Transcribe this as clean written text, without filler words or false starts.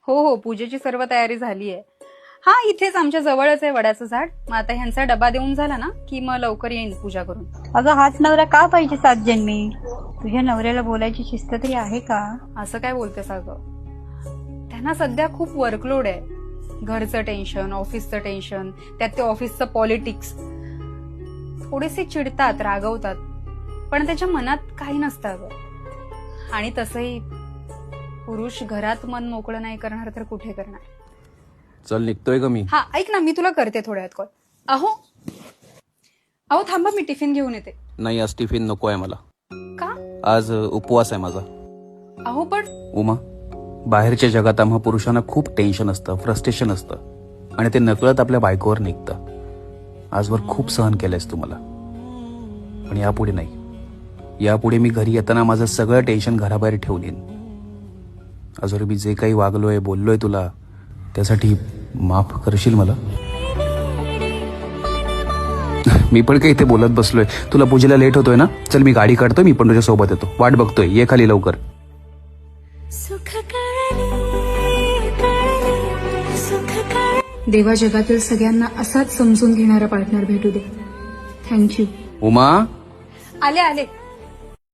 हो हो, पूजेची सर्व तयारी झाली आहे. हा, इथेच आमच्या जवळच आहे वडाचं झाड. मग आता ह्यांचा डबा देऊन झाला ना की मग लवकर येईन पूजा करून. अगं हाच नवरा का पाहिजे 7 जन्मी? तुझ्या नवऱ्याला बोलायची शिस्त तरी आहे का? असं काय बोलतेस अगं? त्यांना सध्या खूप वर्कलोड आहे. घरचं टेन्शन, ऑफिसचं टेन्शन, त्यात ते ऑफिसचं पॉलिटिक्स. थोडेसे चिडतात, रागवतात, पण त्याच्या मनात काही नसतं अगं. आणि तसंही पुरुष घरात मन मोकळं नाही करणार तर कुठे करणार? चल निघतोय का मी? हा ऐक ना, मी तुला करते थोड्या वेळात कॉल. अहो थांबा, मी टिफिन घेऊन येते. नाही, आज टिफिन नको आहे मला. का? आज उपवास आहे माझा. अहो पण उमा, बाहेरच्या जगात आम्हा पुरुषांना खूप टेन्शन असतं, फ्रस्ट्रेशन असतं आणि ते नकळत आपल्या बायकोवर निघतं. आजवर खूप सहन केलंयस तू मला, पण यापुढे नाही. यापुढे मी घरी येताना माझं सगळं टेन्शन घराबाहेर ठेवून येईन. आजवर मी जे काही वागलोय, बोललोय तुला, त्यासाठी माफ करशील मला? मी पण काही इथे बोलत बसलोय, तुला पूजेला लेट होतोय ना? चल मी गाडी काढतोय, मी पण तुझ्या सोबत येतो. वाट बघतोय, ये खाली लवकर. देवा जगातील सगळ्यांना असाच समजून घेणारा पार्टनर भेटू दे. थँक्यू. उमा, आले आले.